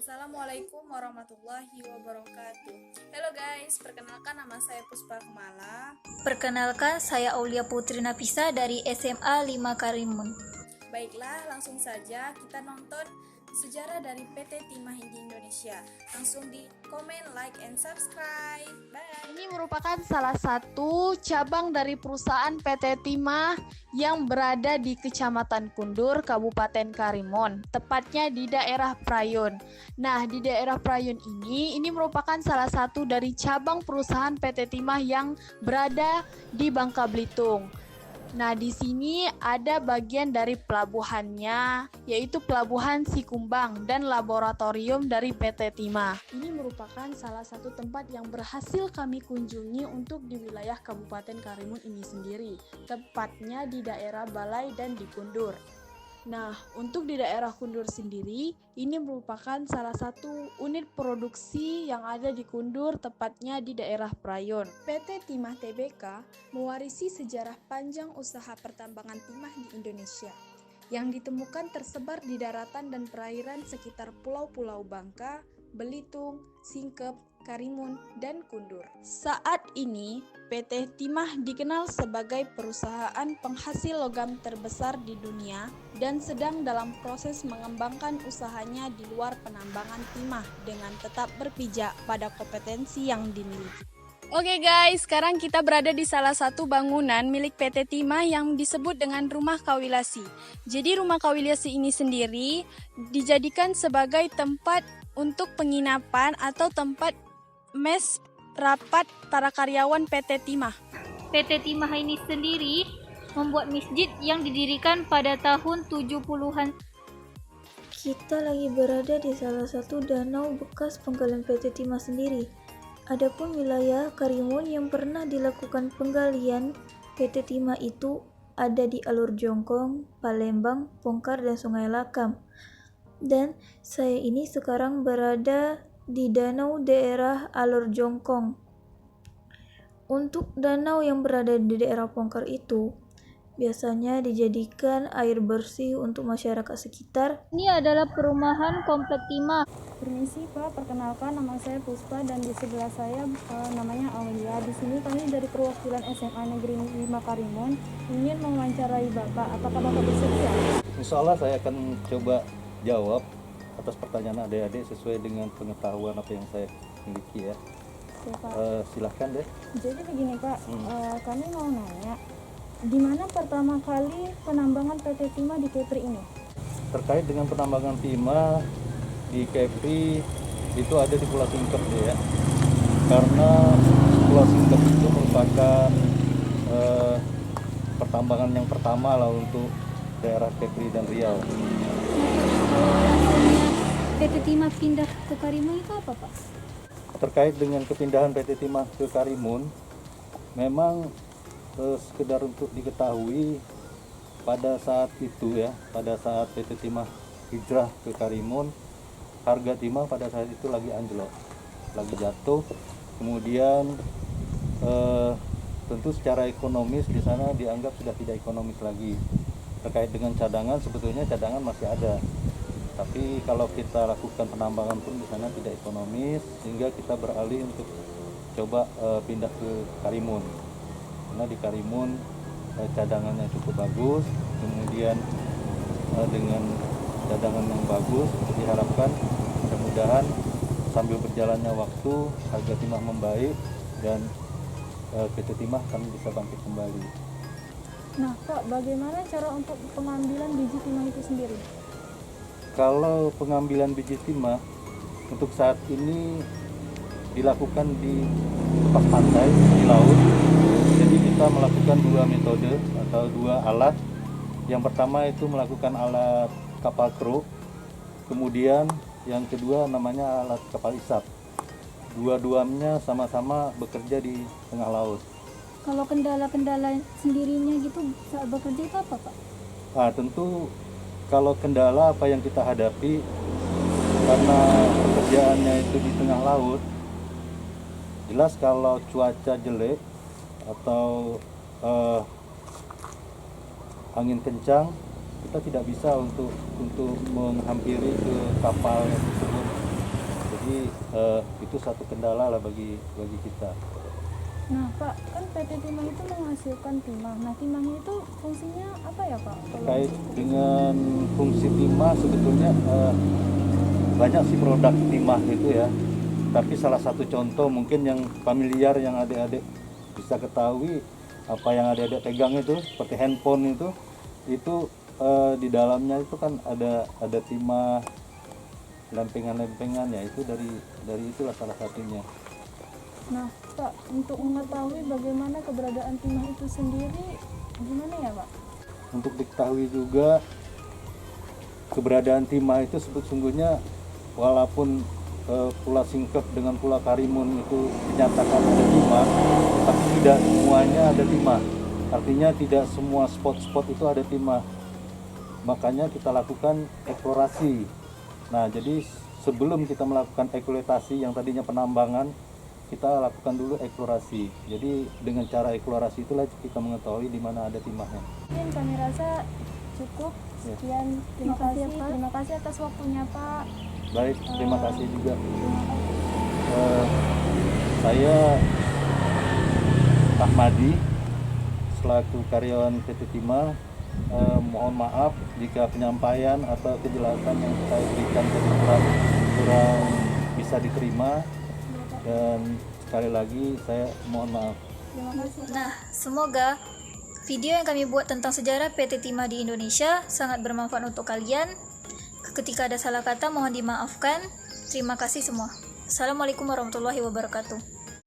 Assalamualaikum warahmatullahi wabarakatuh. Halo guys, perkenalkan nama saya Puspa Kemala. Perkenalkan, saya Aulia Putri Nafisa dari SMA 5 Karimun. Baiklah, langsung saja kita nonton sejarah dari PT Timah Indonesia. Langsung di komen, like, and subscribe. Bye. Ini merupakan salah satu cabang dari perusahaan PT Timah yang berada di Kecamatan Kundur, Kabupaten Karimun, tepatnya di daerah Prayon. Nah, di daerah Prayon ini merupakan salah satu dari cabang perusahaan PT Timah yang berada di Bangka Belitung. Nah, di sini ada bagian dari pelabuhannya, yaitu Pelabuhan Sikumbang dan laboratorium dari PT Timah. Ini merupakan salah satu tempat yang berhasil kami kunjungi untuk di wilayah Kabupaten Karimun ini sendiri, tepatnya di daerah Balai dan di Kundur. Nah, untuk di daerah Kundur sendiri, ini merupakan salah satu unit produksi yang ada di Kundur, tepatnya di daerah Prayon. PT Timah Tbk mewarisi sejarah panjang usaha pertambangan timah di Indonesia, yang ditemukan tersebar di daratan dan perairan sekitar pulau-pulau Bangka, Belitung, Singkep, Karimun, dan Kundur. Saat ini, PT Timah dikenal sebagai perusahaan penghasil logam terbesar di dunia dan sedang dalam proses mengembangkan usahanya di luar penambangan timah dengan tetap berpijak pada kompetensi yang dimiliki. Oke guys, sekarang kita berada di salah satu bangunan milik PT Timah yang disebut dengan Rumah Kawilasi. Jadi Rumah Kawilasi ini sendiri dijadikan sebagai tempat untuk penginapan atau tempat mes rapat para karyawan PT Timah. PT Timah ini sendiri membuat masjid yang didirikan pada tahun 70-an. Kita lagi berada di salah satu danau bekas penggalian PT Timah sendiri. Adapun wilayah Karimun yang pernah dilakukan penggalian PT Timah itu ada di Alur Jongkong, Palembang, Pongkar, dan Sungai Lakam. Dan saya ini sekarang berada di danau daerah Alur Jongkong. Untuk danau yang berada di daerah Pongkar itu biasanya dijadikan air bersih untuk masyarakat sekitar. Ini adalah perumahan komplek Timah. Permisi Pak, perkenalkan nama saya Puspa dan di sebelah saya namanya Aulia. Di sini kami dari perwakilan SMA Negeri 5 Karimun ingin mewawancarai Bapak. Apakah Bapak bersedia? Insya Allah saya akan coba jawab atas pertanyaan adik-adik sesuai dengan pengetahuan apa yang saya miliki ya. Oke, Pak. Silahkan deh. Jadi begini Pak, kami mau nanya, di mana pertama kali penambangan PT Timah di Kepri ini? Terkait dengan penambangan timah di Kepri itu ada di Pulau Singkep ya. Karena Pulau Singkep itu merupakan pertambangan yang pertama lah untuk daerah Kepri dan Riau. PT Timah pindah ke Karimun itu apa Pak? Terkait dengan kepindahan PT Timah ke Karimun, memang sekedar untuk diketahui pada saat itu ya, pada saat PT Timah hijrah ke Karimun, harga timah pada saat itu lagi anjlok, lagi jatuh. Kemudian tentu secara ekonomis di sana dianggap sudah tidak ekonomis lagi. Terkait dengan cadangan, sebetulnya cadangan masih ada, tapi kalau kita lakukan penambangan pun di sana tidak ekonomis, sehingga kita beralih untuk coba pindah ke Karimun. Karena di Karimun cadangannya cukup bagus, kemudian dengan cadangan yang bagus diharapkan mudah-mudahan sambil berjalannya waktu harga timah membaik dan PT Timah kan bisa bangkit kembali. Nah Pak, bagaimana cara untuk pengambilan biji timah itu sendiri? Kalau pengambilan biji timah untuk saat ini dilakukan di tepas pantai di laut. Jadi kita melakukan dua metode atau dua alat. Yang pertama itu melakukan alat kapal kru, kemudian yang kedua namanya alat kapal isap. Dua-duanya sama-sama bekerja di tengah laut. Kalau kendala-kendala sendirinya gitu saat bekerja itu apa Pak? Tentu kalau kendala apa yang kita hadapi karena pekerjaannya itu di tengah laut, jelas kalau cuaca jelek atau angin kencang, kita tidak bisa untuk menghampiri ke kapal tersebut Jadi itu satu kendala lah bagi kita. Nah Pak, kan PT Timah itu menghasilkan timah. Nah timahnya itu fungsinya apa ya Pak? Terkait dengan fungsi timah sebetulnya banyak sih produk timah itu ya. Tapi salah satu contoh mungkin yang familiar yang adik-adik bisa ketahui, apa yang adik-adik pegang itu seperti handphone itu di dalamnya itu kan ada timah, lempengan-lempengan ya, itu dari itulah salah satunya. Nah Pak, untuk mengetahui bagaimana keberadaan timah itu sendiri, gimana ya Pak? Untuk diketahui juga keberadaan timah itu sesungguhnya walaupun Pulau Singkep dengan Pulau Karimun itu dinyatakan ada timah, tapi tidak semuanya ada timah. Artinya tidak semua spot-spot itu ada timah. Makanya kita lakukan eksplorasi. Nah, jadi sebelum kita melakukan eksploitasi yang tadinya penambangan, kita lakukan dulu eksplorasi. Jadi dengan cara eksplorasi itulah kita mengetahui di mana ada timahnya. Mungkin kami rasa cukup. Sekian, terima kasih Pak. Terima kasih atas waktunya Pak. Baik, terima kasih juga. Terima kasih. Saya Ahmadi selaku karyawan PT Timah. Mohon maaf jika penyampaian atau kejelasan yang saya berikan kurang bisa diterima, dan sekali lagi saya mohon maaf. Terima kasih. Nah, semoga video yang kami buat tentang sejarah PT Timah di Indonesia sangat bermanfaat untuk kalian. Ketika ada salah kata mohon dimaafkan. Terima kasih semua. Assalamualaikum warahmatullahi wabarakatuh.